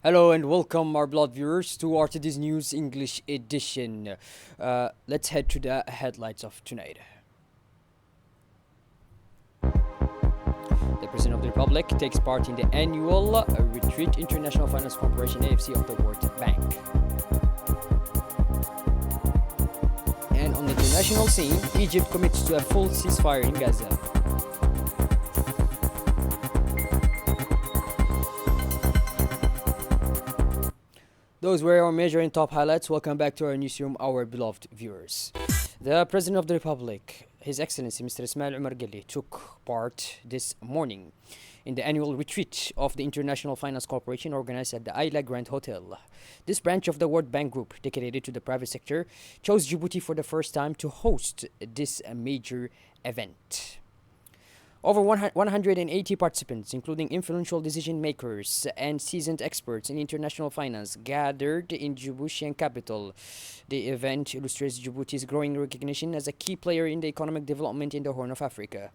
Hello and welcome, our blood viewers, to RTD's News English edition. Let's head to the headlines of tonight. The President of the Republic takes part in the annual Retreat International Finance Corporation AFC of the World Bank. And on the international scene, Egypt commits to a full ceasefire in Gaza. Those were our major and top highlights. Welcome back to our newsroom, our beloved viewers. The President of the Republic, His Excellency Mr. Ismail Omar Guelleh, took part this morning in the annual retreat of the International Finance Corporation organized at the Ayla Grand Hotel. This branch of the World Bank Group, dedicated to the private sector, chose Djibouti for the first time to host this major event. Over 180 participants, including influential decision makers and seasoned experts in international finance, gathered in Djiboutian capital. The event illustrates Djibouti's growing recognition as a key player in the economic development in the Horn of Africa.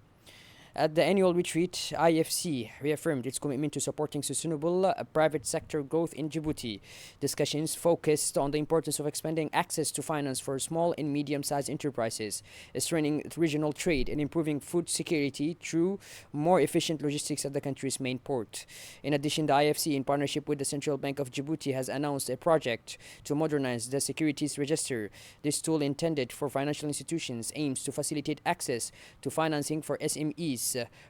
At the annual retreat, IFC reaffirmed its commitment to supporting sustainable private sector growth in Djibouti. Discussions focused on the importance of expanding access to finance for small and medium-sized enterprises, strengthening regional trade, and improving food security through more efficient logistics at the country's main port. In addition, the IFC, in partnership with the Central Bank of Djibouti, has announced a project to modernize the securities register. This tool, intended for financial institutions, aims to facilitate access to financing for SMEs,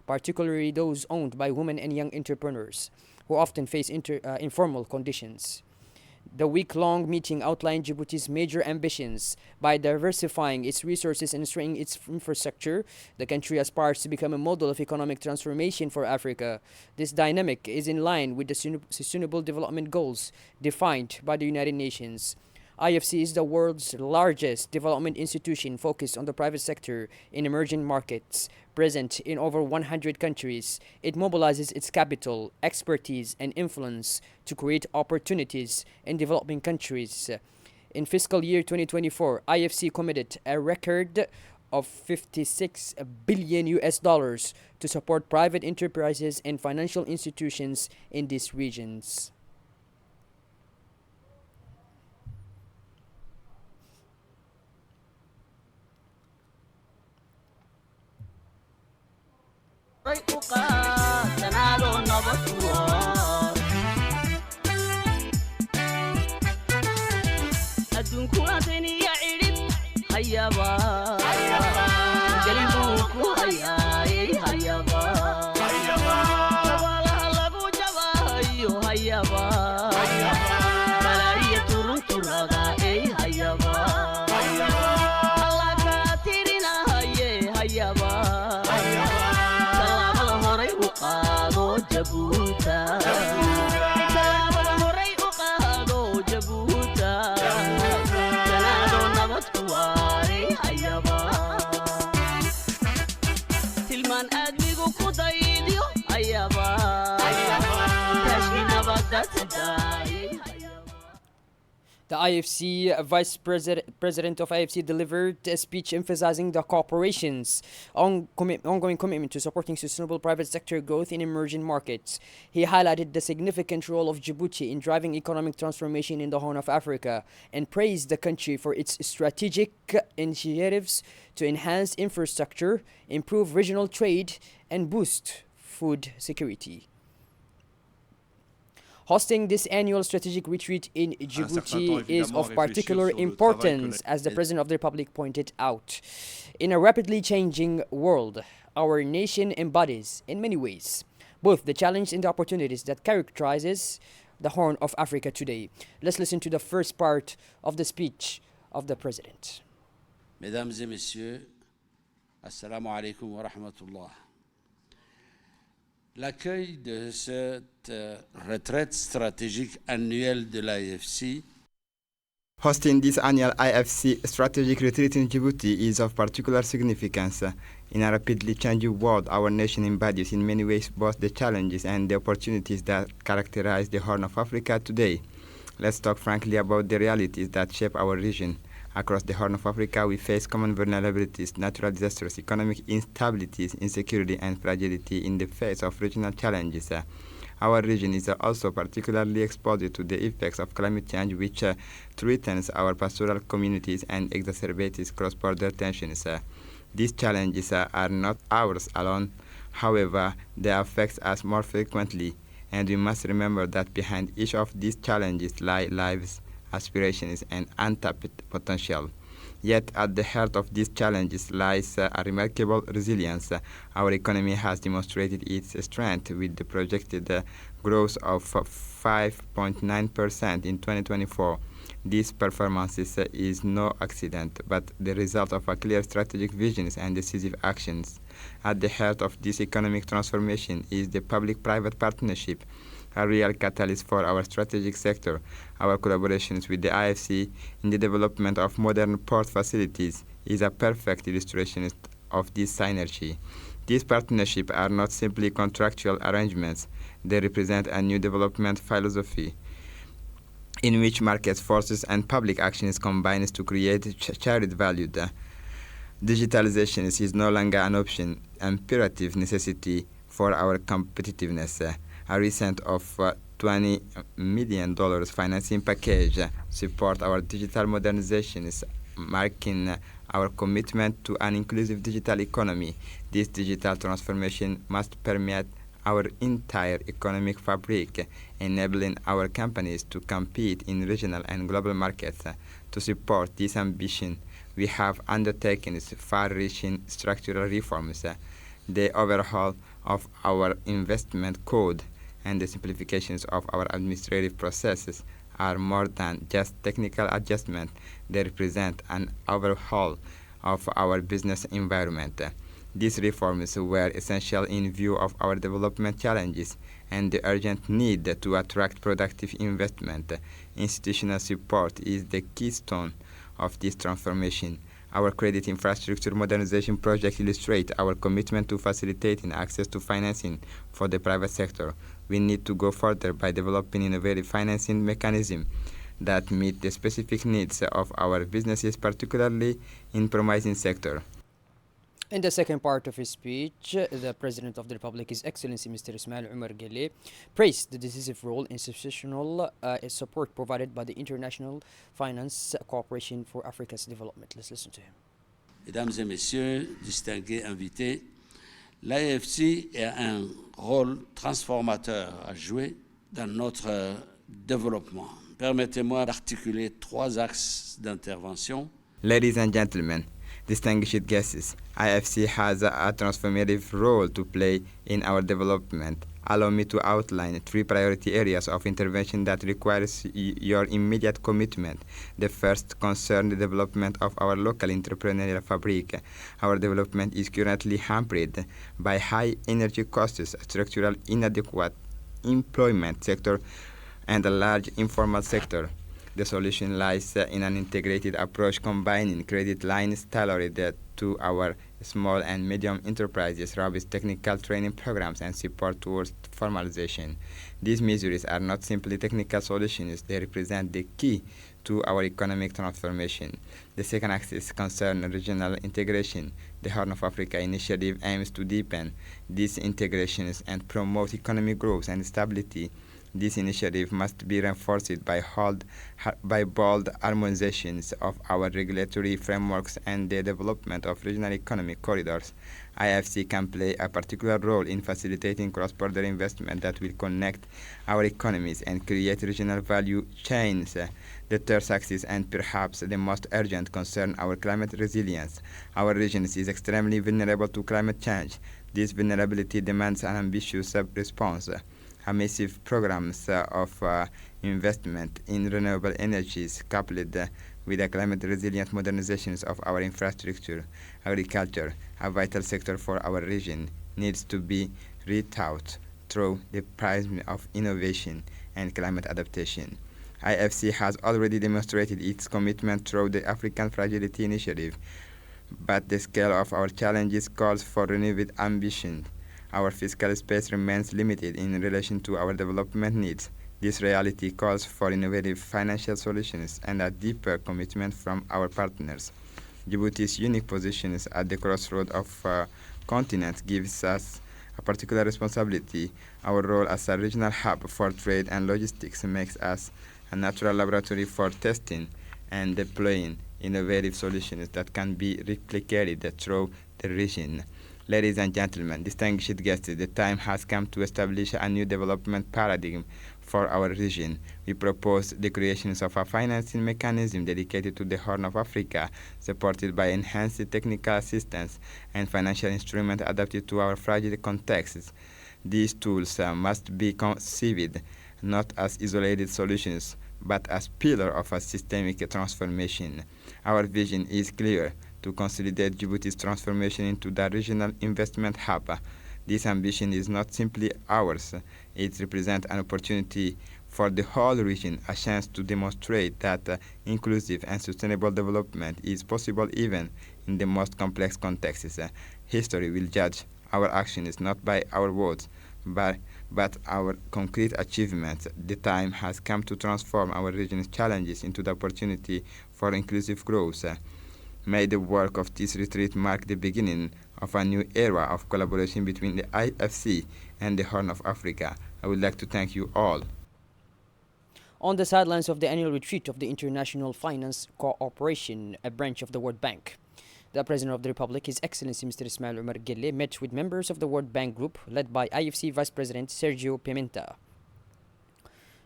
particularly those owned by women and young entrepreneurs, who often face informal conditions. The week-long meeting outlined Djibouti's major ambitions. By diversifying its resources and strengthening its infrastructure, the country aspires to become a model of economic transformation for Africa. This dynamic is in line with the Sustainable Development Goals defined by the United Nations. IFC is the world's largest development institution focused on the private sector in emerging markets, present in over 100 countries. It mobilizes its capital, expertise, and influence to create opportunities in developing countries. In fiscal year 2024, IFC committed a record of 56 billion US dollars to support private enterprises and financial institutions in these regions. The IFC Vice President of IFC delivered a speech emphasizing the corporation's ongoing commitment to supporting sustainable private sector growth in emerging markets. He highlighted the significant role of Djibouti in driving economic transformation in the Horn of Africa and praised the country for its strategic initiatives to enhance infrastructure, improve regional trade, and boost food security. Hosting this annual strategic retreat in Djibouti is of particular importance, as the President of the Republic pointed out. In a rapidly changing world, our nation embodies, in many ways, both the challenge and the opportunities that characterizes the Horn of Africa today. Let's listen to the first part of the speech of the President. Mesdames et messieurs, assalamu alaikum wa rahmatullah. L'accueil de cette retraite stratégique annuelle de l'IFC. Hosting this annual IFC strategic retreat in Djibouti is of particular significance. In a rapidly changing world, our nation embodies in many ways both the challenges and the opportunities that characterize the Horn of Africa today. Let's talk frankly about the realities that shape our region. Across the Horn of Africa, we face common vulnerabilities, natural disasters, economic instabilities, insecurity, and fragility in the face of regional challenges. Our region is also particularly exposed to the effects of climate change, which threatens our pastoral communities and exacerbates cross-border tensions. These challenges are not ours alone. However, they affect us more frequently, and we must remember that behind each of these challenges lie lives, aspirations, and untapped potential. Yet at the heart of these challenges lies a remarkable resilience. Our economy has demonstrated its strength with the projected growth of 5.9% in 2024. This performance is no accident, but the result of a clear strategic vision and decisive actions. At the heart of this economic transformation is the public-private partnership, a real catalyst for our strategic sector. Our collaborations with the IFC in the development of modern port facilities is a perfect illustration of this synergy. These partnerships are not simply contractual arrangements, they represent a new development philosophy in which market forces and public actions combine to create shared value. Digitalization is no longer an option, imperative necessity for our competitiveness. A recent of $20 million financing package support our digital modernizations, marking our commitment to an inclusive digital economy. This digital transformation must permeate our entire economic fabric, enabling our companies to compete in regional and global markets. To support this ambition, we have undertaken far-reaching structural reforms. The overhaul of our investment code and the simplifications of our administrative processes are more than just technical adjustments. They represent an overhaul of our business environment. These reforms were essential in view of our development challenges and the urgent need to attract productive investment. Institutional support is the keystone of this transformation. Our credit infrastructure modernization project illustrates our commitment to facilitating access to financing for the private sector. We need to go further by developing innovative financing mechanisms that meet the specific needs of our businesses, particularly in promising sector. In the second part of his speech, the President of the Republic, His Excellency Mr. Ismail Omar Guelleh, praised the decisive role institutional support provided by the International Finance Cooperation for Africa's Development. Let's listen to him. Mesdames et messieurs, distingués invités, l'AFC a un rôle transformateur à jouer dans notre développement. Permettez-moi d'articuler 3 axes d'intervention. Ladies and gentlemen, distinguished guests, IFC has a transformative role to play in our development. Allow me to outline 3 priority areas of intervention that requires your immediate commitment. The first concerns the development of our local entrepreneurial fabric. Our development is currently hampered by high energy costs, structural inadequate employment sector, and a large informal sector. The solution lies in an integrated approach combining credit lines tailored to our small and medium enterprises, robust technical training programs, and support towards formalization. These measures are not simply technical solutions, they represent the key to our economic transformation. The second axis concerns regional integration. The Horn of Africa initiative aims to deepen these integrations and promote economic growth and stability. This initiative must be reinforced by bold harmonizations of our regulatory frameworks and the development of regional economic corridors. IFC can play a particular role in facilitating cross-border investment that will connect our economies and create regional value chains. The third axis, and perhaps the most urgent, concern our climate resilience. Our region is extremely vulnerable to climate change. This vulnerability demands an ambitious response. Massive programs of investment in renewable energies coupled with the climate-resilient modernizations of our infrastructure, agriculture, a vital sector for our region, needs to be rethought through the prism of innovation and climate adaptation. IFC has already demonstrated its commitment through the African Fragility Initiative, but the scale of our challenges calls for renewed ambition. Our fiscal space remains limited in relation to our development needs. This reality calls for innovative financial solutions and a deeper commitment from our partners. Djibouti's unique position at the crossroads of continents gives us a particular responsibility. Our role as a regional hub for trade and logistics makes us a natural laboratory for testing and deploying innovative solutions that can be replicated through the region. Ladies and gentlemen, distinguished guests, the time has come to establish a new development paradigm for our region. We propose the creation of a financing mechanism dedicated to the Horn of Africa, supported by enhanced technical assistance and financial instruments adapted to our fragile contexts. These tools must be conceived not as isolated solutions, but as pillars of a systemic transformation. Our vision is clear: to consolidate Djibouti's transformation into the regional investment hub. This ambition is not simply ours, it represents an opportunity for the whole region, a chance to demonstrate that inclusive and sustainable development is possible even in the most complex contexts. History will judge our actions not by our words, but our concrete achievements. The time has come to transform our region's challenges into the opportunity for inclusive growth. May the work of this retreat mark the beginning of a new era of collaboration between the IFC and the Horn of Africa. I would like to thank you all. On the sidelines of the annual retreat of the International Finance Cooperation, a branch of the World Bank, the President of the Republic, His Excellency Mr. Ismail Omar Guelleh, met with members of the World Bank Group led by IFC Vice President Sergio Pimenta.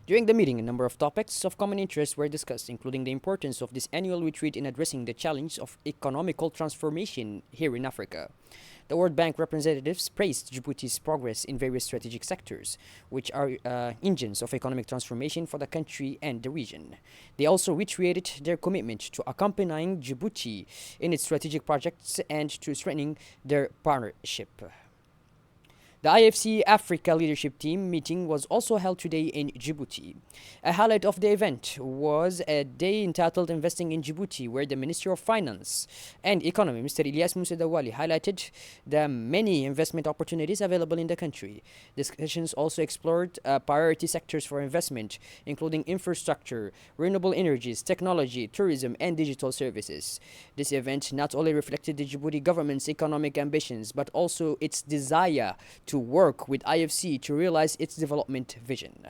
During the meeting, a number of topics of common interest were discussed, including the importance of this annual retreat in addressing the challenge of economical transformation here in Africa. The World Bank representatives praised Djibouti's progress in various strategic sectors, which are engines of economic transformation for the country and the region. They also reiterated their commitment to accompanying Djibouti in its strategic projects and to strengthening their partnership. The IFC Africa Leadership Team meeting was also held today in Djibouti. A highlight of the event was a day entitled Investing in Djibouti, where the Minister of Finance and Economy, Mr. Ilyas Moussa Dawali, highlighted the many investment opportunities available in the country. Discussions also explored priority sectors for investment, including infrastructure, renewable energies, technology, tourism, and digital services. This event not only reflected the Djibouti government's economic ambitions, but also its desire to work with IFC to realize its development vision.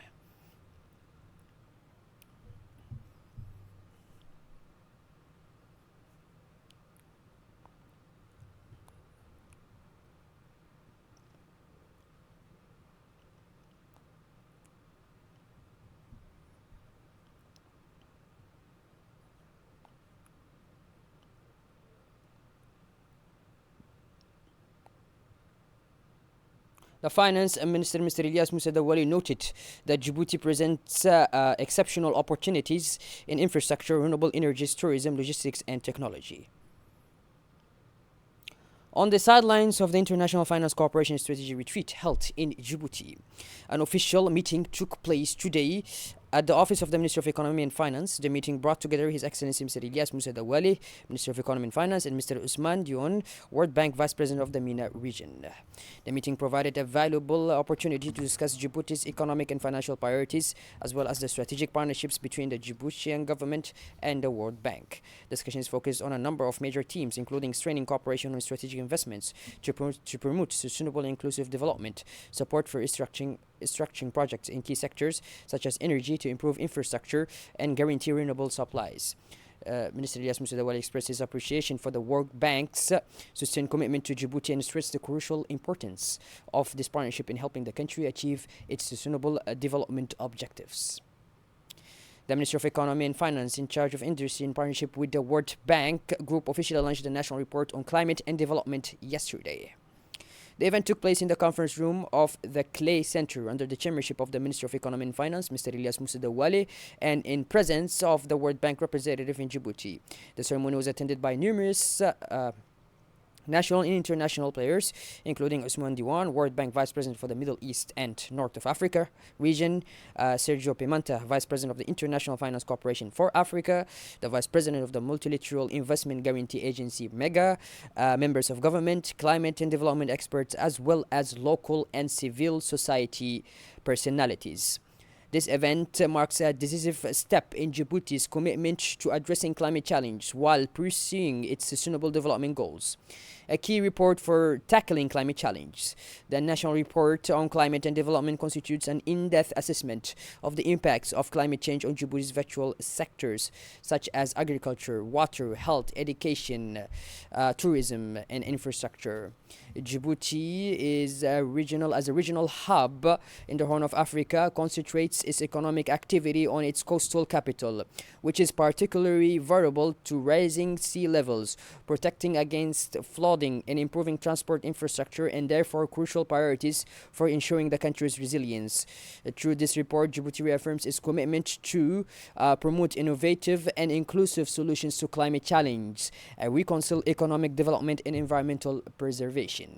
The Finance Minister, Mr. Ilyas Moussa Dawali, noted that Djibouti presents exceptional opportunities in infrastructure, renewable energies, tourism, logistics, and technology. On the sidelines of the International Finance Cooperation Strategy Retreat held in Djibouti, an official meeting took place today at the Office of the Minister of Economy and Finance. The meeting brought together His Excellency Mr. Ilyas Moussa Dawali, Minister of Economy and Finance, and Mr. Ousmane Dione, World Bank Vice President of the MENA region. The meeting provided a valuable opportunity to discuss Djibouti's economic and financial priorities, as well as the strategic partnerships between the Djiboutian government and the World Bank. Discussions focused on a number of major themes, including strengthening cooperation on strategic investments to promote sustainable and inclusive development, support for restructuring projects in key sectors such as energy to improve infrastructure and guarantee renewable supplies. Minister Ilyas Moussa Dawali expressed his appreciation for the World Bank's sustained commitment to Djibouti and stressed the crucial importance of this partnership in helping the country achieve its sustainable development objectives. The Minister of Economy and Finance, in charge of industry in partnership with the World Bank Group, officially launched the National Report on Climate and Development yesterday. The event took place in the conference room of the Clay Center under the chairmanship of the Minister of Economy and Finance, Mr. Ilyas Moussa Dawali, and in presence of the World Bank representative in Djibouti. The ceremony was attended by numerous national and international players, including Ousmane Dione, World Bank Vice President for the Middle East and North of Africa region, Sergio Pimenta, Vice President of the International Finance Corporation for Africa, the Vice President of the Multilateral Investment Guarantee Agency, MEGA, members of government, climate and development experts, as well as local and civil society personalities. This event marks a decisive step in Djibouti's commitment to addressing climate challenge while pursuing its sustainable development goals. a key report for tackling climate challenge. The National Report on Climate and Development constitutes an in-depth assessment of the impacts of climate change on Djibouti's vital sectors such as agriculture, water, health, education, tourism, and infrastructure. Djibouti is a regional hub in the Horn of Africa, concentrates its economic activity on its coastal capital, which is particularly vulnerable to rising sea levels, protecting against flooding and improving transport infrastructure, and therefore crucial priorities for ensuring the country's resilience. Through this report, Djibouti reaffirms its commitment to promote innovative and inclusive solutions to climate challenge, reconcile economic development and environmental preservation.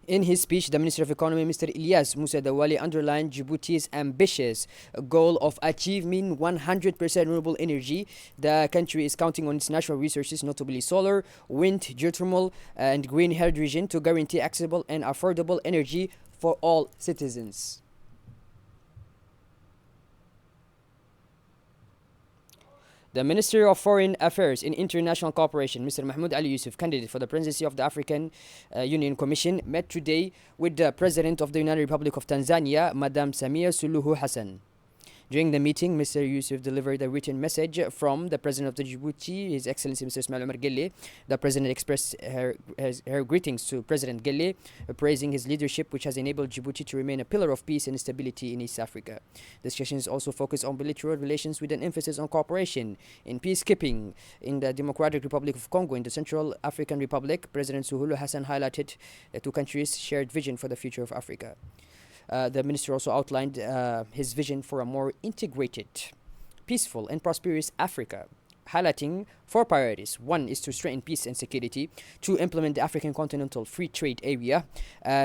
In his speech, the Minister of Economy, Mr. Ilyas Moussa Dawali, underlined Djibouti's ambitious goal of achieving 100% renewable energy. The country is counting on its natural resources, notably solar, wind, geothermal, and green hydrogen, to guarantee accessible and affordable energy for all citizens. The Minister of Foreign Affairs and International Cooperation, Mr. Mahmoud Ali Yusuf, candidate for the presidency of the African Union Commission, met today with the President of the United Republic of Tanzania, Madam Samia Suluhu Hassan. During the meeting, Mr. Yusuf delivered a written message from the President of the Djibouti, His Excellency Mr. Ismail Omar Guelleh. The President expressed her greetings to President Guelleh, praising his leadership, which has enabled Djibouti to remain a pillar of peace and stability in East Africa. Discussions also focused on bilateral relations with an emphasis on cooperation in peacekeeping in the Democratic Republic of Congo in the Central African Republic. President Suluhu Hassan highlighted the two countries' shared vision for the future of Africa. The minister also outlined his vision for a more integrated, peaceful, and prosperous Africa, highlighting four priorities. One is to strengthen peace and security. Two, implement the African Continental Free Trade Area.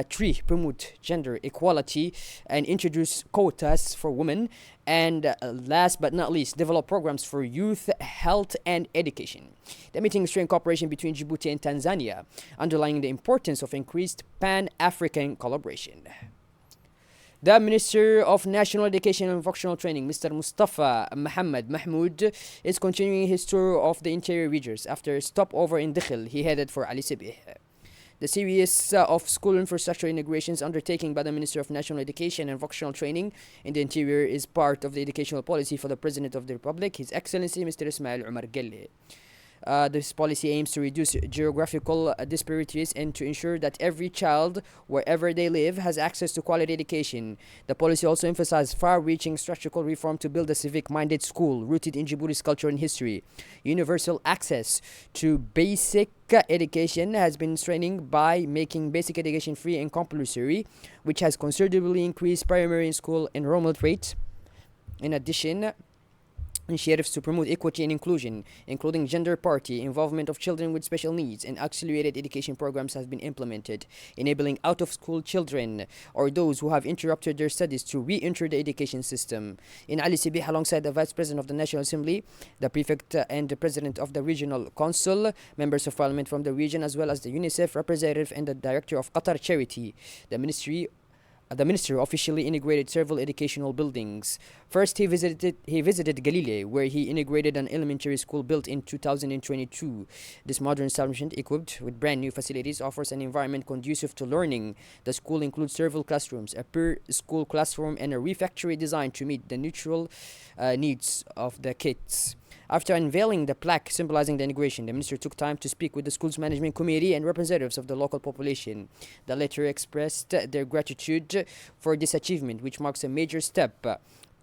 Three, promote gender equality and introduce quotas for women. And last but not least, develop programs for youth, health, and education. The meeting strengthened cooperation between Djibouti and Tanzania, underlining the importance of increased Pan-African collaboration. The Minister of National Education and Vocational Training, Mr. Mustafa Mohammed Mahmoud, is continuing his tour of the interior regions. After a stopover in Dikhil, he headed for Ali Sibih. The series of school infrastructure integrations undertaken by the Minister of National Education and Vocational Training in the interior is part of the educational policy for the President of the Republic, His Excellency Mr. Ismail Omar Guelleh. This policy aims to reduce geographical disparities and to ensure that every child, wherever they live, has access to quality education. The policy also emphasizes far-reaching structural reform to build a civic-minded school rooted in Djibouti's culture and history. Universal access to basic education has been strengthened by making basic education free and compulsory, which has considerably increased primary school enrollment rates. In addition, initiatives to promote equity and inclusion, including gender parity, involvement of children with special needs, and accelerated education programs have been implemented, enabling out-of-school children or those who have interrupted their studies to re-enter the education system. In Ali Sibih, alongside the Vice President of the National Assembly, the Prefect and the President of the Regional Council, members of Parliament from the region, as well as the UNICEF representative and the Director of Qatar Charity, the Minister officially integrated several educational buildings. First, he visited Galile, where he integrated an elementary school built in 2022. This modern establishment, equipped with brand new facilities, offers an environment conducive to learning. The school includes several classrooms, a per-school classroom, and a refectory designed to meet the neutral needs of the kids. After unveiling the plaque symbolizing the integration, the minister took time to speak with the school's management committee and representatives of the local population. The latter expressed their gratitude for this achievement, which marks a major step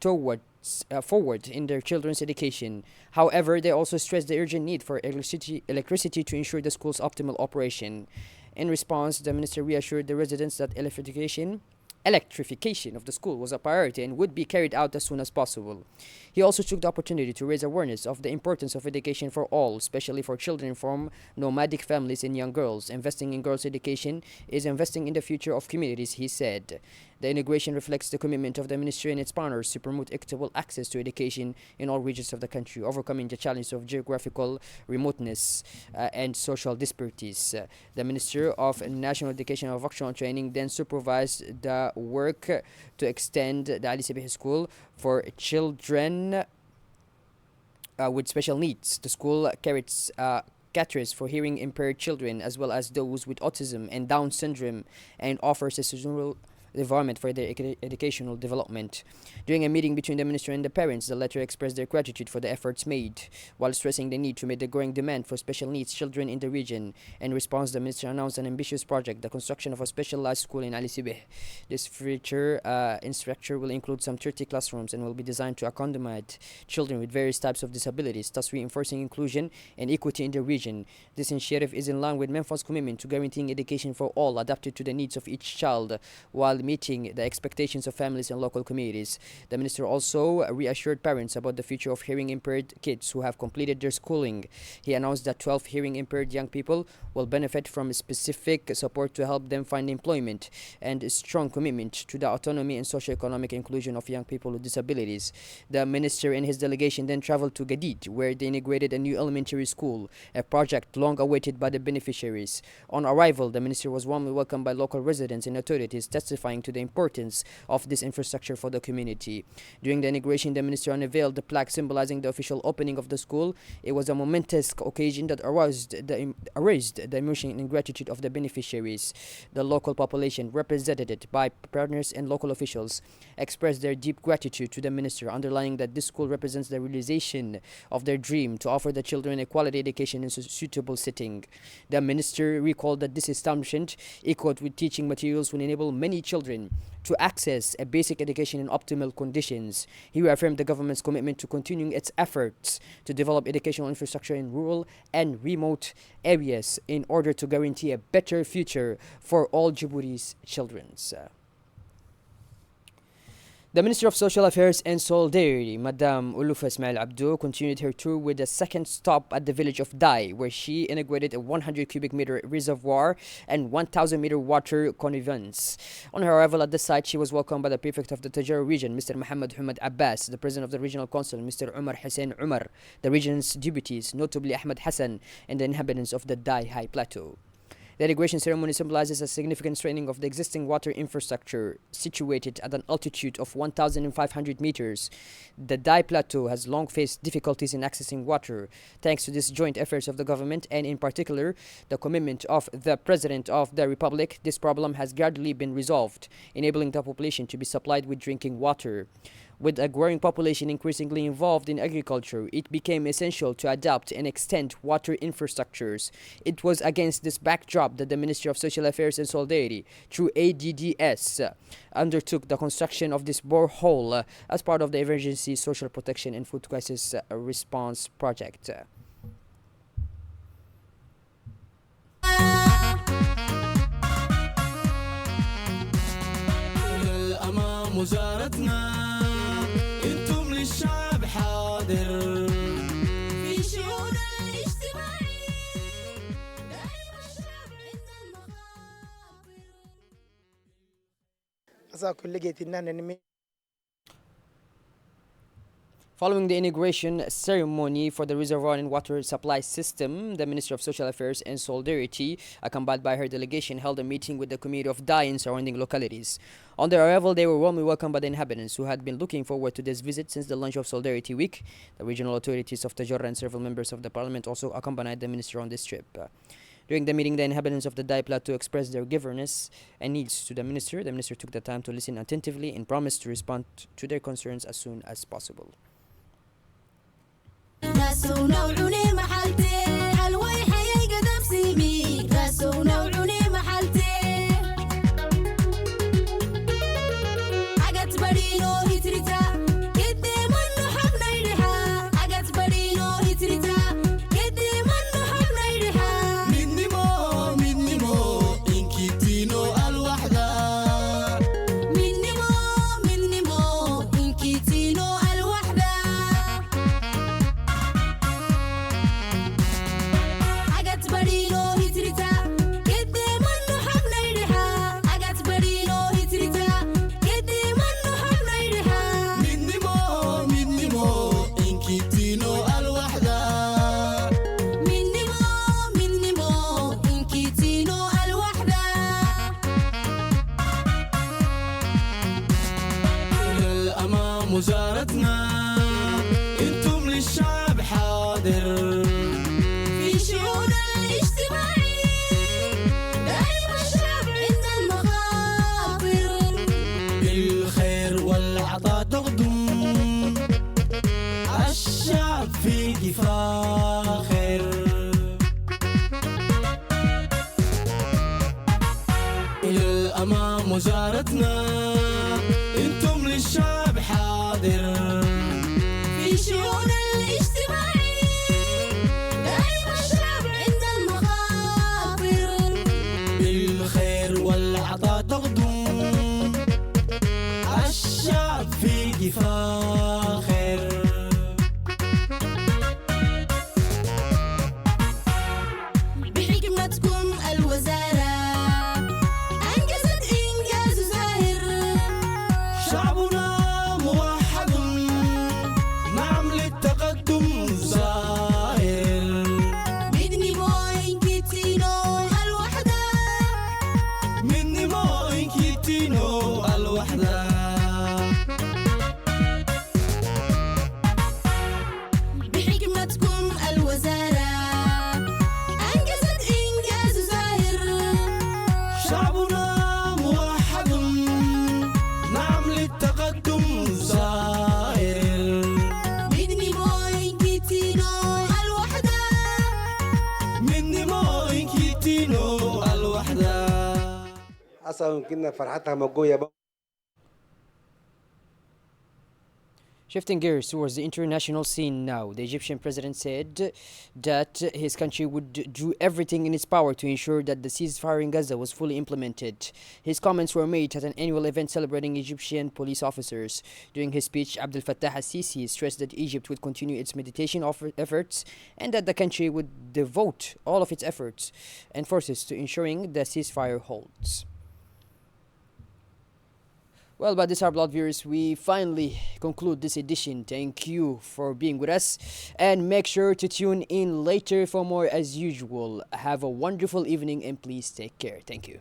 forward in their children's education. However, they also stressed the urgent need for electricity to ensure the school's optimal operation. In response, the minister reassured the residents that electrification of the school was a priority and would be carried out as soon as possible. He also took the opportunity to raise awareness of the importance of education for all, especially for children from nomadic families and young girls. Investing in girls' education is investing in the future of communities, he said. The integration reflects the commitment of the ministry and its partners to promote equitable access to education in all regions of the country, overcoming the challenge of geographical remoteness and social disparities. The Minister of National Education and Vocational Training then supervised the work to extend the Ali Sabih School for children with special needs. The school caters for hearing impaired children as well as those with autism and Down syndrome and offers a seasonal environment for their educational development. During a meeting between the minister and the parents, the latter expressed their gratitude for the efforts made, while stressing the need to meet the growing demand for special needs children in the region. In response, the minister announced an ambitious project, the construction of a specialized school in Ali Sibeh. This future infrastructure will include some 30 classrooms and will be designed to accommodate children with various types of disabilities, thus reinforcing inclusion and equity in the region. This initiative is in line with MENFA's commitment to guaranteeing education for all, adapted to the needs of each child, while meeting the expectations of families and local communities. The minister also reassured parents about the future of hearing impaired kids who have completed their schooling. He announced that 12 hearing impaired young people will benefit from specific support to help them find employment and a strong commitment to the autonomy and socio-economic inclusion of young people with disabilities. The minister and his delegation then traveled to Gadid, where they integrated a new elementary school, a project long awaited by the beneficiaries. On arrival, the minister was warmly welcomed by local residents and authorities, testifying to the importance of this infrastructure for the community. During the inauguration, the minister unveiled the plaque symbolizing the official opening of the school. It was a momentous occasion that aroused the emotion and gratitude of the beneficiaries. The local population, represented by partners and local officials, expressed their deep gratitude to the minister, underlining that this school represents the realization of their dream to offer the children a quality education in a suitable setting. The minister recalled that this establishment, equipped with teaching materials, will enable many children to access a basic education in optimal conditions. He reaffirmed the government's commitment to continuing its efforts to develop educational infrastructure in rural and remote areas in order to guarantee a better future for all Djibouti's children. The Minister of Social Affairs and Solidarity, Madame Ulufa Ismail Abdo, continued her tour with a second stop at the village of Dai, where she inaugurated a 100 cubic meter reservoir and 1,000 meter water connivance. On her arrival at the site, she was welcomed by the prefect of the Tajara region, Mr. Mohammed Hamad Abbas, the president of the regional council, Mr. Umar Hussein Umar, the region's deputies, notably Ahmed Hassan, and the inhabitants of the Dai High Plateau. The inauguration ceremony symbolizes a significant strengthening of the existing water infrastructure situated at an altitude of 1,500 meters. The Dai Plateau has long faced difficulties in accessing water. Thanks to these joint efforts of the government and in particular the commitment of the President of the Republic, this problem has gradually been resolved, enabling the population to be supplied with drinking water. With a growing population increasingly involved in agriculture, it became essential to adapt and extend water infrastructures. It was against this backdrop that the Ministry of Social Affairs and Solidarity, through ADDS, undertook the construction of this borehole as part of the Emergency Social Protection and Food Crisis Response Project. الشعب حاضر في شؤون الاجتماعي دائما الشعب عند المخاطر أساكن لقيت إننا Following the inauguration ceremony for the reservoir and water supply system, the Minister of Social Affairs and Solidarity, accompanied by her delegation, held a meeting with the community of Dai and surrounding localities. On their arrival, they were warmly welcomed by the inhabitants who had been looking forward to this visit since the launch of Solidarity Week. The regional authorities of Tajara and several members of the parliament also accompanied the minister on this trip. During the meeting, the inhabitants of the Dai Plateau expressed their givernness and needs to the minister. The minister took the time to listen attentively and promised to respond to their concerns as soon as possible. راسو نوعوني محلتي حلوي حياي قدام سيمي راسو نوعوني محلتي عقد برينو هتريتا قدي منو حبنا يريحا عقد برينو هتريتا قدي منو حبنا يريحا مني مو إنكي تينو الوحدة مني مو إنكي تينو الوحدة مجارتنا انتم للشعب حاضر في شؤون الاجتماعي دائما الشعب عند المخاطر بالخير والعطاء تغدو الشعب في فاخر بحكمتكم الوزارة أنجزت إنجاز زاهر شعبنا موحد نعم للتقدم ظاهر مدني بوين كيتينو الوحدة من نموين كيتينو الوحدة بحكمتكم الوزارة أنجزت إنجاز زاهر شعبنا موحد نعم للتقدم ظاهر مدني بوين كيتينو الوحدة من نموين كيتينو الوحدة اصلا كنا فرحتها موجوده. Shifting gears towards the international scene now, the Egyptian president said that his country would do everything in its power to ensure that the ceasefire in Gaza was fully implemented. His comments were made at an annual event celebrating Egyptian police officers. During his speech, Abdel Fattah al-Sisi stressed that Egypt would continue its mediation efforts and that the country would devote all of its efforts and forces to ensuring the ceasefire holds. Well, by this, our blood viewers, we finally conclude this edition. Thank you for being with us, and make sure to tune in later for more as usual. Have a wonderful evening and please take care. Thank you.